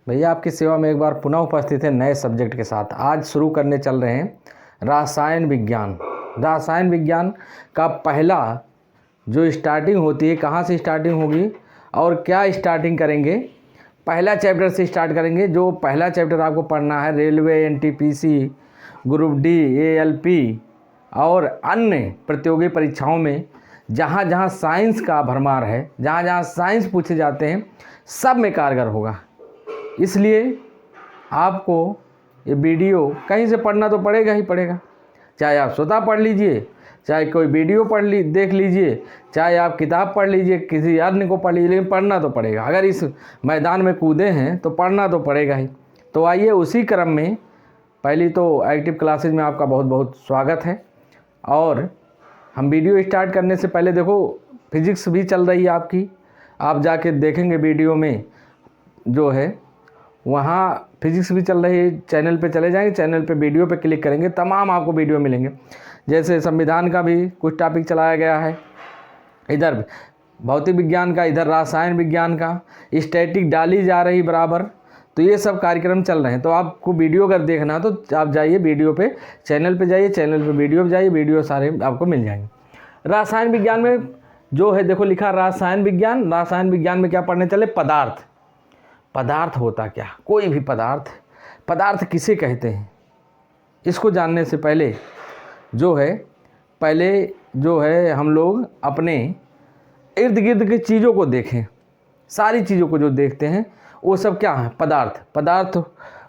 भैया आपकी सेवा में एक बार पुनः उपस्थित है नए सब्जेक्ट के साथ। आज शुरू करने चल रहे हैं रसायन विज्ञान। रसायन विज्ञान का पहला जो स्टार्टिंग होती है, कहाँ से स्टार्टिंग होगी और क्या स्टार्टिंग करेंगे, पहला चैप्टर से स्टार्ट करेंगे। जो पहला चैप्टर आपको पढ़ना है railway, NTPC, group D, ALP और अन्य प्रतियोगी परीक्षाओं में जहाँ जहाँ साइंस का भरमार है, जहाँ जहाँ साइंस पूछे जाते हैं, सब में कारगर होगा। इसलिए आपको ये वीडियो कहीं से पढ़ना तो पड़ेगा ही पड़ेगा। चाहे आप स्वतः पढ़ लीजिए, चाहे कोई वीडियो देख लीजिए, चाहे आप किताब पढ़ लीजिए, किसी अन्य को पढ़ लीजिए, लेकिन पढ़ना तो पड़ेगा। अगर इस मैदान में कूदे हैं तो पढ़ना तो पड़ेगा ही। तो आइए उसी क्रम में पहली तो एक्टिव क्लासेज में आपका बहुत बहुत स्वागत है। और हम वीडियो स्टार्ट करने से पहले देखो फिजिक्स भी चल रही है आपकी, आप जाके देखेंगे वीडियो में जो है वहाँ फिजिक्स भी चल रही है। चैनल पे चले जाएंगे, चैनल पे वीडियो पे क्लिक करेंगे, तमाम आपको वीडियो मिलेंगे। जैसे संविधान का भी कुछ टॉपिक चलाया गया है, इधर भौतिक विज्ञान का, इधर रसायन विज्ञान का, स्टैटिक डाली जा रही बराबर। तो ये सब कार्यक्रम चल रहे हैं। तो आपको वीडियो अगर देखना तो आप जाइए वीडियो पे, चैनल पे जाइए, चैनल पे वीडियो पे जाइए, वीडियो सारे आपको मिल जाएंगे। रसायन विज्ञान में जो है देखो लिखा रसायन विज्ञान। रसायन विज्ञान में क्या पढ़ने चले? पदार्थ। पदार्थ होता क्या? कोई भी पदार्थ। पदार्थ किसे कहते हैं इसको जानने से पहले जो है हम लोग अपने इर्द गिर्द की चीज़ों को देखें। सारी चीज़ों को जो देखते हैं वो सब क्या है? पदार्थ।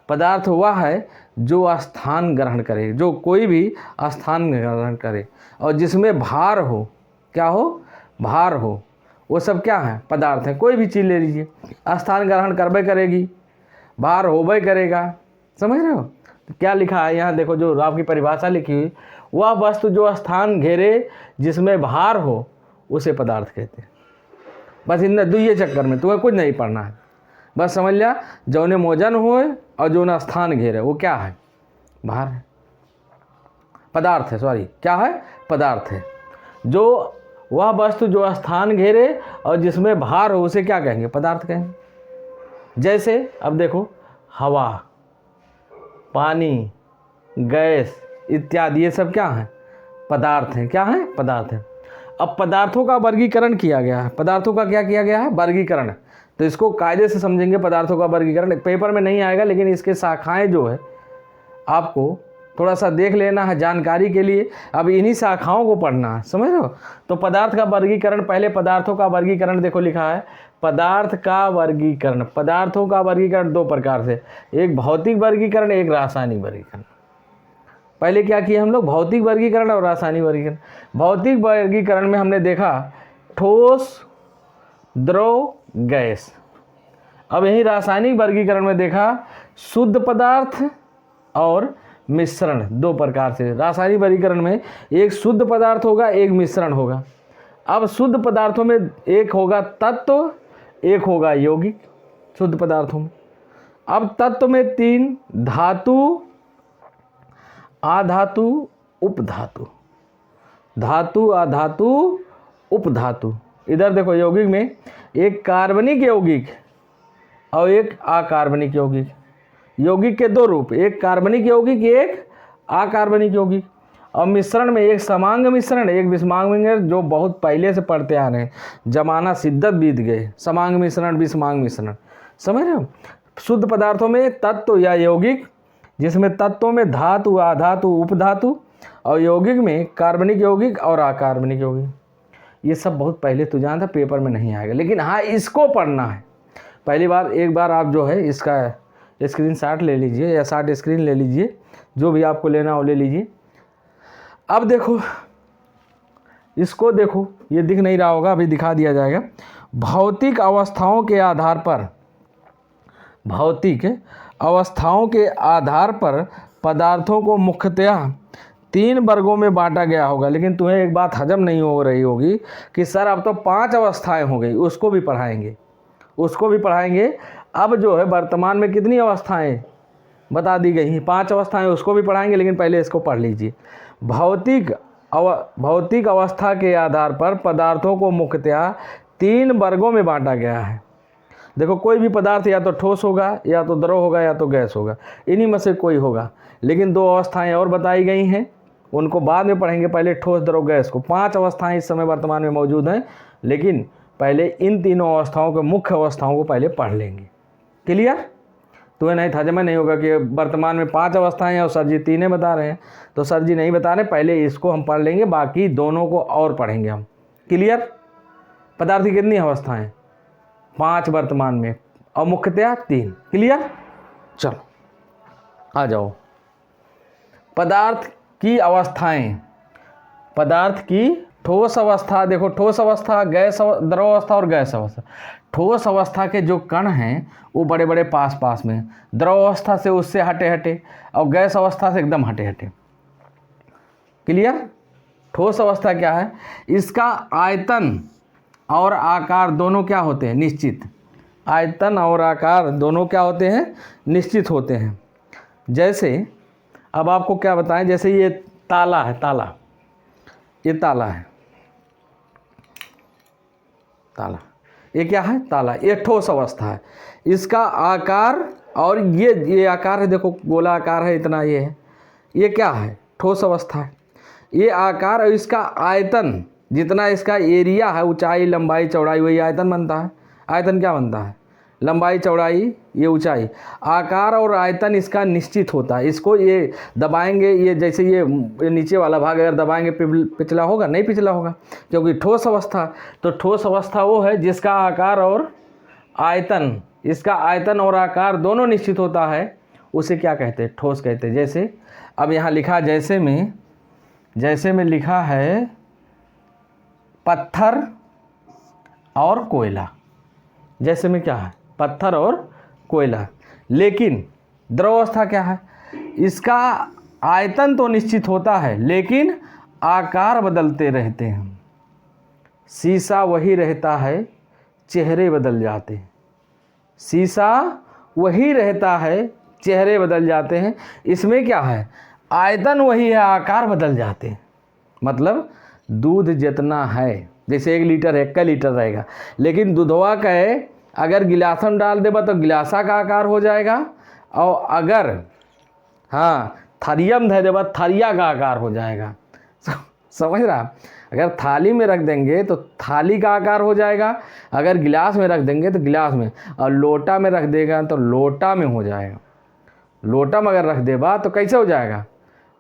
पदार्थ वह है जो स्थान ग्रहण करे, जो कोई भी स्थान ग्रहण करे और जिसमें भार हो। क्या हो? भार हो। वो सब क्या है? पदार्थ है। कोई भी चीज़ ले लीजिए, स्थान ग्रहण करबे करेगी, भार होबे करेगा। समझ रहे हो? तो क्या लिखा है यहाँ देखो, जो आपकी परिभाषा लिखी हुई, वह वस्तु जो स्थान घेरे जिसमें भार हो उसे पदार्थ कहते हैं। बस इन दुइये चक्कर में तुम्हें कुछ नहीं पढ़ना है, बस समझ लिया जौने मोजन हो और जो न स्थान घेरे वो क्या है? भार है, पदार्थ है। सॉरी, क्या है? पदार्थ है। जो वह वस्तु जो स्थान घेरे और जिसमें भार हो उसे क्या कहेंगे? पदार्थ कहेंगे। जैसे अब देखो हवा, पानी, गैस इत्यादि, ये सब क्या है? पदार्थ हैं। क्या है? पदार्थ हैं। अब पदार्थों का वर्गीकरण किया गया है। पदार्थों का क्या किया गया है? वर्गीकरण। तो इसको कायदे से समझेंगे। पदार्थों का वर्गीकरण पेपर में नहीं आएगा, लेकिन इसके शाखाएं जो है आपको थोड़ा सा देख लेना है जानकारी के लिए। अब इन्हीं शाखाओं को पढ़ना है, समझ रहे हो? तो पदार्थ का वर्गीकरण, पहले पदार्थों का वर्गीकरण देखो लिखा है पदार्थ का वर्गीकरण। पदार्थों का वर्गीकरण दो प्रकार से, एक भौतिक वर्गीकरण, एक रासायनिक वर्गीकरण। पहले क्या किया हम लोग? भौतिक वर्गीकरण और रासायनिक वर्गीकरण। भौतिक वर्गीकरण में हमने देखा ठोस, द्रव, गैस। अब यही रासायनिक वर्गीकरण में देखा शुद्ध पदार्थ और मिश्रण। दो प्रकार से रासायनिक वर्गीकरण में एक शुद्ध पदार्थ होगा, एक मिश्रण होगा। अब शुद्ध पदार्थों में एक होगा तत्व, एक होगा यौगिक। शुद्ध पदार्थों में अब तत्व में तीन: धातु, आधातु, उपधातु। धातु, आधातु, उपधातु। इधर देखो यौगिक में एक कार्बनिक यौगिक और एक अकार्बनिक यौगिक। यौगिक के दो रूप, एक कार्बनिक यौगिक, एक अकार्बनिक यौगिक। और मिश्रण में एक समांग मिश्रण, एक विषमांग मिश्रण, जो बहुत पहले से पढ़ते आ रहे हैं, जमाना शिद्दत बीत गए। समांग मिश्रण, विषमांग मिश्रण, समझ रहे हो? शुद्ध पदार्थों में तत्व या यौगिक, जिसमें तत्वों में धातु, आधातु, उपधातु, और यौगिक में कार्बनिक यौगिक और अकार्बनिक यौगिक। ये सब बहुत पहले तो जानता, पेपर में नहीं आएगा, लेकिन हाँ इसको पढ़ना है। पहली बार एक बार आप जो है इसका स्क्रीन शॉट ले लीजिए या शॉट स्क्रीन ले लीजिए, जो भी आपको लेना हो ले लीजिए। अब देखो इसको, देखो ये दिख नहीं रहा होगा, अभी दिखा दिया जाएगा। भौतिक अवस्थाओं के आधार पर, भौतिक अवस्थाओं के आधार पर पदार्थों को मुख्यतः तीन वर्गों में बांटा गया होगा। लेकिन तुम्हें एक बात हजम नहीं हो रही होगी कि सर अब तो 5 अवस्थाएं हो गई, उसको भी पढ़ाएंगे। अब जो है वर्तमान में कितनी अवस्थाएं बता दी गई हैं? 5 अवस्थाएं, उसको भी पढ़ाएंगे। लेकिन पहले इसको पढ़ लीजिए। भौतिक अवस्था के आधार पर पदार्थों को मुख्यतः 3 वर्गों में बांटा गया है। देखो कोई भी पदार्थ या तो ठोस होगा, या तो द्रव होगा, या तो गैस होगा, इन्हीं में से कोई होगा। लेकिन 2 अवस्थाएं और बताई गई हैं, उनको बाद में पढ़ेंगे। पहले ठोस, द्रव, गैस को 5 अवस्थाएं इस समय वर्तमान में मौजूद हैं, लेकिन पहले इन तीनों अवस्थाओं के मुख्य अवस्थाओं को पहले पढ़ लेंगे। क्लियर? तुम्हें नहीं था जब मैं नहीं होगा कि वर्तमान में 5 अवस्थाएं हैं और सर जी 3 बता रहे हैं, तो सर जी नहीं बता रहे, पहले इसको हम पढ़ लेंगे, बाकी दोनों को और पढ़ेंगे हम। क्लियर? पदार्थ की कितनी अवस्थाएं? 5 वर्तमान में, और मुख्यतया 3। क्लियर? चलो आ जाओ। पदार्थ की अवस्थाएं, पदार्थ की ठोस अवस्था, देखो ठोस अवस्था, गैस, द्रव अवस्था और गैस अवस्था। ठोस अवस्था के जो कण हैं वो बड़े बड़े पास पास में, द्रव अवस्था से उससे हटे हटे, और गैस अवस्था से एकदम हटे हटे। क्लियर? ठोस अवस्था क्या है? इसका आयतन और आकार दोनों क्या होते हैं? निश्चित। आयतन और आकार दोनों क्या होते हैं? निश्चित होते हैं। जैसे अब आपको क्या बताएं, जैसे ये ताला है, ताला, ये ताला है, ताला, ये क्या है? ताला। ये ठोस अवस्था है। इसका आकार और ये आकार है, देखो गोला आकार है इतना, ये है, ये क्या है? ठोस अवस्था है। ये आकार और इसका आयतन, जितना इसका एरिया है, ऊंचाई, लंबाई, चौड़ाई, वही आयतन बनता है। आयतन क्या बनता है? लंबाई, चौड़ाई, ये ऊंचाई। आकार और आयतन इसका निश्चित होता है। इसको ये दबाएंगे, ये जैसे ये नीचे वाला भाग अगर दबाएंगे पिछला होगा? नहीं पिछला होगा, क्योंकि ठोस अवस्था। तो ठोस अवस्था वो है जिसका आकार और आयतन, इसका आयतन और आकार दोनों निश्चित होता है, उसे क्या कहते हैं? ठोस कहते हैं। जैसे अब यहाँ लिखा, जैसे में लिखा है पत्थर और कोयला। जैसे में क्या है? पत्थर और कोयला। लेकिन द्रव अवस्था क्या है? इसका आयतन तो निश्चित होता है, लेकिन आकार बदलते रहते हैं। शीशा वही रहता है, चेहरे बदल जाते हैं। शीशा वही रहता है, चेहरे बदल जाते हैं। इसमें क्या है? आयतन वही है, आकार बदल जाते हैं। मतलब दूध जितना है, जैसे 1 लीटर है, 1 लीटर रहेगा, लेकिन दूधवा का है, अगर गिलास में डाल देगा तो गिलासा का आकार हो जाएगा, और अगर हाँ थरियम धर देगा, थरिया का आकार हो जाएगा। समझ रहा? अगर थाली में रख देंगे तो थाली का आकार हो जाएगा, अगर गिलास में रख देंगे तो गिलास में, और लोटा में रख देगा तो लोटा में हो जाएगा। लोटा में अगर रख देगा तो कैसे हो जाएगा?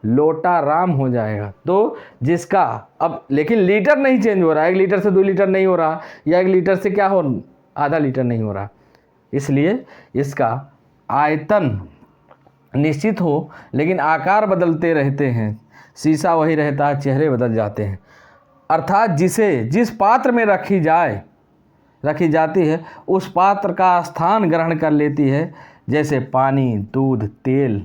लोटा राम हो जाएगा। तो जिसका अब, लेकिन लीटर नहीं चेंज हो रहा है, 1 लीटर से 2 लीटर नहीं हो रहा, या 1 लीटर से क्या हो, आधा लीटर नहीं हो रहा। इसलिए इसका आयतन निश्चित हो, लेकिन आकार बदलते रहते हैं। शीशा वही रहता है, चेहरे बदल जाते हैं। अर्थात जिस पात्र में रखी जाती है, उस पात्र का स्थान ग्रहण कर लेती है। जैसे पानी, दूध, तेल।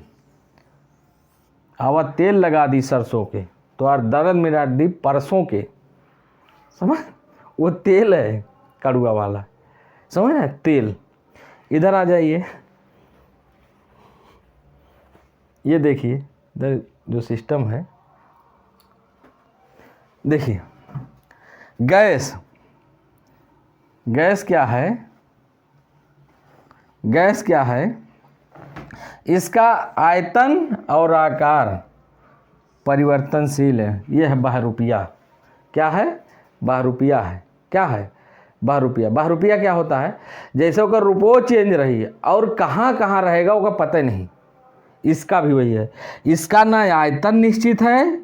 आवा तेल लगा दी सरसों के, तो और दर्द मिला दी परसों के। समझ? वो तेल है कड़ुआ वाला, समझ ना? तेल। इधर आ जाइए, ये देखिए इधर जो सिस्टम है, देखिए गैस क्या है? गैस क्या है? इसका आयतन और आकार परिवर्तनशील है। ये है बहरूपिया। क्या है? बहरूपिया है। क्या है? बहरूपिया। बहरूपिया क्या होता है? जैसे ओकर रुपो चेंज रही है, और कहाँ कहाँ रहेगा ओका पता नहीं। इसका भी वही है। इसका ना आयतन निश्चित है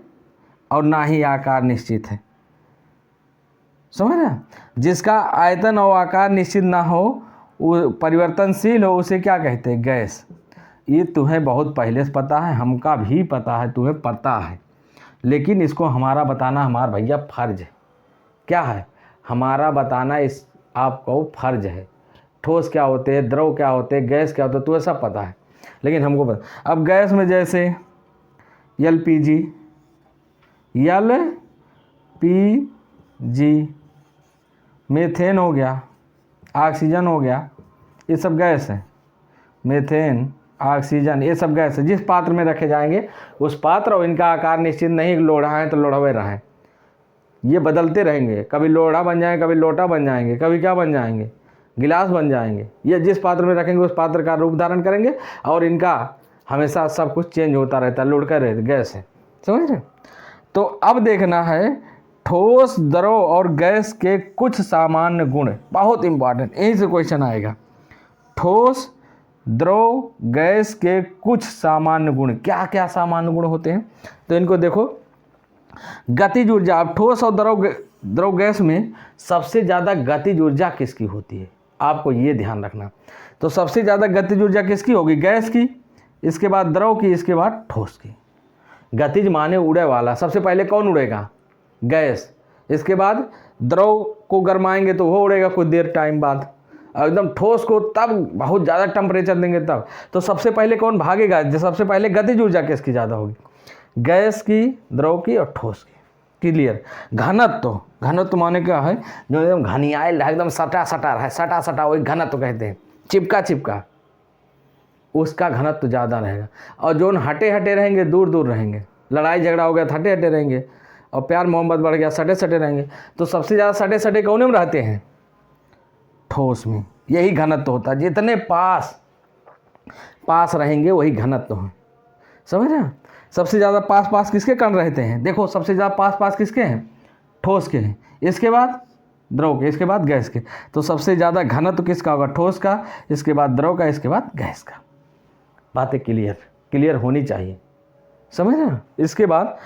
और ना ही आकार निश्चित है। समझ रहे? जिसका आयतन और आकार निश्चित ना हो, वो परिवर्तनशील हो, उसे क्या कहते हैं? गैस। ये तुम्हें बहुत पहले से पता है, हमका भी पता है, तुम्हें पता है, लेकिन इसको हमारा बताना हमारा भैया फर्ज है। क्या है? हमारा बताना इस आपको फर्ज है। ठोस क्या होते हैं, द्रव क्या होते हैं, गैस क्या होता है, तुम्हें सब पता है, लेकिन हमको पता। अब गैस में जैसे LPG, मीथेन हो गया, ऑक्सीजन हो गया, ये सब गैस है। मीथेन, ऑक्सीजन, ये सब गैस है। जिस पात्र में रखे जाएंगे उस पात्र और इनका आकार निश्चित नहीं। लोढ़ा है तो लोढ़वे रहें, ये बदलते रहेंगे। कभी लोढ़ा बन जाएंगे, कभी लोटा बन जाएंगे, कभी क्या बन जाएंगे, गिलास बन जाएंगे। ये जिस पात्र में रखेंगे उस पात्र का रूप धारण करेंगे और इनका हमेशा सब कुछ चेंज होता रहता है, लुढ़का रहता गैस है, समझ रहे। तो अब देखना है ठोस, द्रव और गैस के कुछ सामान्य गुण, बहुत इंपॉर्टेंट, यहीं से क्वेश्चन आएगा। ठोस, द्रव, गैस के कुछ सामान्य गुण, क्या क्या सामान्य गुण होते हैं? तो इनको देखो। गतिज ऊर्जा, अब ठोस और द्रव गैस में सबसे ज़्यादा गतिज ऊर्जा किसकी होती है, आपको ये ध्यान रखना। तो सबसे ज़्यादा गतिज ऊर्जा किसकी होगी? गैस की, इसके बाद द्रव की, इसके बाद ठोस की। गतिज माने उड़े वाला, सबसे पहले कौन उड़ेगा? गैस। इसके बाद द्रव को गरमाएंगे तो वो उड़ेगा कुछ देर टाइम बाद, एकदम ठोस को तब बहुत ज़्यादा टेम्परेचर देंगे तब। तो सबसे पहले कौन भागेगा? जो सबसे पहले गतिज ऊर्जा किसकी ज़्यादा होगी? गैस की, द्रव की और ठोस की। क्लियर। घनत्व, घनत्व माने क्या है? जो एकदम घनियाल है, एकदम सटा सटा है, सटा सटा, वही घनत्व कहते हैं। चिपका चिपका, उसका घनत्व ज़्यादा रहेगा। और जो हटे हटे रहेंगे, दूर दूर रहेंगे, लड़ाई झगड़ा हो गया तो हटे हटे रहेंगे, और प्यार मोहब्बत बढ़ गया सटे सटे रहेंगे। तो सबसे ज़्यादा सटे सटे कौन में रहते हैं? ठोस में। यही घनत्व होता है, जितने पास पास रहेंगे वही घनत्व है, समझ रहे हैं। सबसे ज़्यादा पास पास किसके कण रहते हैं? देखो सबसे ज़्यादा पास पास किसके हैं? ठोस के हैं, इसके बाद द्रव के, इसके बाद गैस के। तो सबसे ज़्यादा घनत्व किसका होगा? ठोस का, इसके बाद द्रव का, इसके बाद गैस का। बातें क्लियर होनी चाहिए, समझ रहे हैं। इसके बाद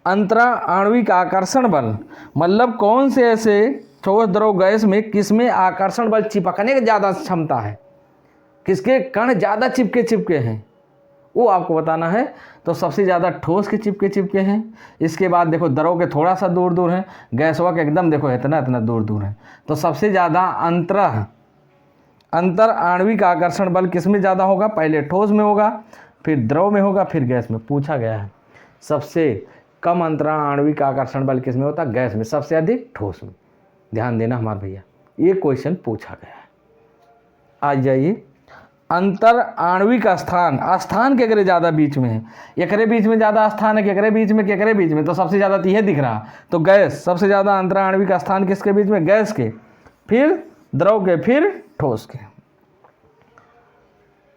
अंतरा आणविक आकर्षण बल, मतलब कौन से ऐसे ठोस, द्रव, गैस में किसमें आकर्षण बल चिपकने की ज़्यादा क्षमता है, किसके कण ज़्यादा चिपके हैं, वो आपको बताना है। तो सबसे ज़्यादा ठोस के चिपके हैं, इसके बाद देखो द्रव के थोड़ा सा दूर दूर है, गैसवा के एकदम देखो इतना दूर दूर है। तो सबसे ज़्यादा अंतर आणविक आकर्षण बल किस में ज़्यादा होगा? पहले ठोस में होगा, फिर द्रव में होगा, फिर गैस में। पूछा गया है सबसे कम अंतरा आणविक आकर्षण बल किस में होता है? गैस में। सबसे अधिक ठोस में। ध्यान देना हमारे भैया, ये क्वेश्चन पूछा गया है। आ जाइए, अंतर आणविक स्थान केकरे ज़्यादा बीच में है? एकरे बीच में ज़्यादा स्थान है, केकरे बीच में, केकरे बीच में? तो सबसे ज़्यादा तो यह दिख रहा, तो गैस। सबसे ज़्यादा अंतर आणविक स्थान किसके बीच में? गैस के, फिर द्रव के, फिर ठोस के।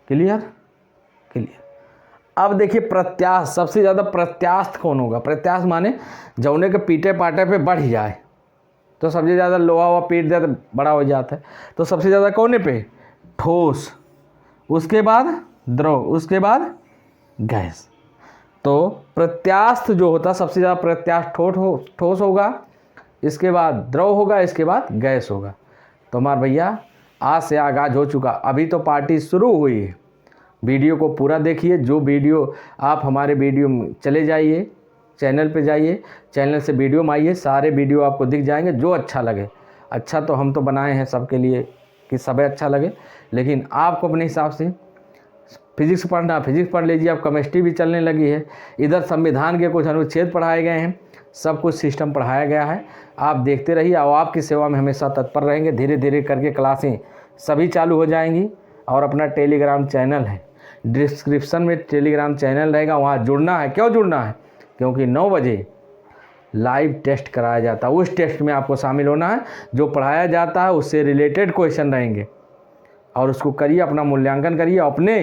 क्लियर। अब देखिए प्रत्यास्थ, सबसे ज़्यादा प्रत्यास्थ कौन होगा? प्रत्यास्थ माने जौने के पीटे पाटे पे बढ़ जाए, तो सबसे ज़्यादा लोहा हुआ पीट दे तो बड़ा हो जाता है। तो सबसे ज़्यादा कौन पे? ठोस, उसके बाद द्रव, उसके बाद गैस। तो प्रत्यास्थ जो होता सबसे ज़्यादा प्रत्यास्थ ठोस होगा, इसके बाद द्रव होगा, इसके बाद गैस होगा। तो हमारे भैया आज से आगाज़ हो चुका, अभी तो पार्टी शुरू हुई है। वीडियो को पूरा देखिए। जो वीडियो आप हमारे वीडियो में चले जाइए, चैनल पे जाइए, चैनल से वीडियो में आइए, सारे वीडियो आपको दिख जाएंगे। जो अच्छा लगे, अच्छा तो हम तो बनाए हैं सबके लिए कि सबे अच्छा लगे, लेकिन आपको अपने हिसाब से फिजिक्स पढ़ना, फिजिक्स पढ़ लीजिए। अब केमिस्ट्री भी चलने लगी है, इधर संविधान के कुछ अनुच्छेद पढ़ाए गए हैं, सब कुछ सिस्टम पढ़ाया गया है। आप देखते रहिए और आपकी सेवा में हमेशा तत्पर रहेंगे। धीरे धीरे करके क्लासें सभी चालू हो जाएंगी। और अपना टेलीग्राम चैनल है, डिस्क्रिप्शन में टेलीग्राम चैनल रहेगा, वहाँ जुड़ना है। क्यों जुड़ना है? क्योंकि 9 बजे लाइव टेस्ट कराया जाता है। उस टेस्ट में आपको शामिल होना है। जो पढ़ाया जाता है उससे रिलेटेड क्वेश्चन रहेंगे, और उसको करिए, अपना मूल्यांकन करिए, अपने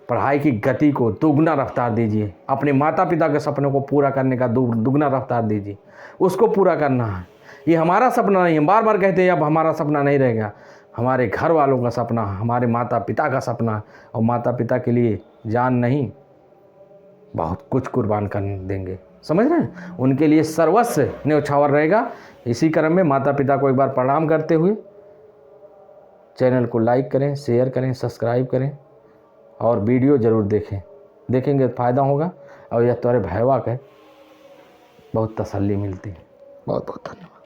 पढ़ाई की गति को दुगना रफ्तार दीजिए। अपने माता पिता के सपनों को पूरा करने का दुगना रफ्तार दीजिए, उसको पूरा करना है। ये हमारा सपना नहीं है, बार बार कहते हैं अब हमारा सपना नहीं रहेगा, हमारे घर वालों का सपना है, हमारे माता पिता का सपना है। और माता पिता के लिए जान नहीं, बहुत कुछ कुर्बान कर देंगे, समझ रहे हैं। उनके लिए सर्वस्व न्यौछावर रहेगा। इसी क्रम में माता पिता को एक बार प्रणाम करते हुए चैनल को लाइक करें, शेयर करें, सब्सक्राइब करें और वीडियो ज़रूर देखेंगे तो फ़ायदा होगा। और यह तुम्हारे भैया का बहुत तसल्ली मिलती है। बहुत बहुत धन्यवाद।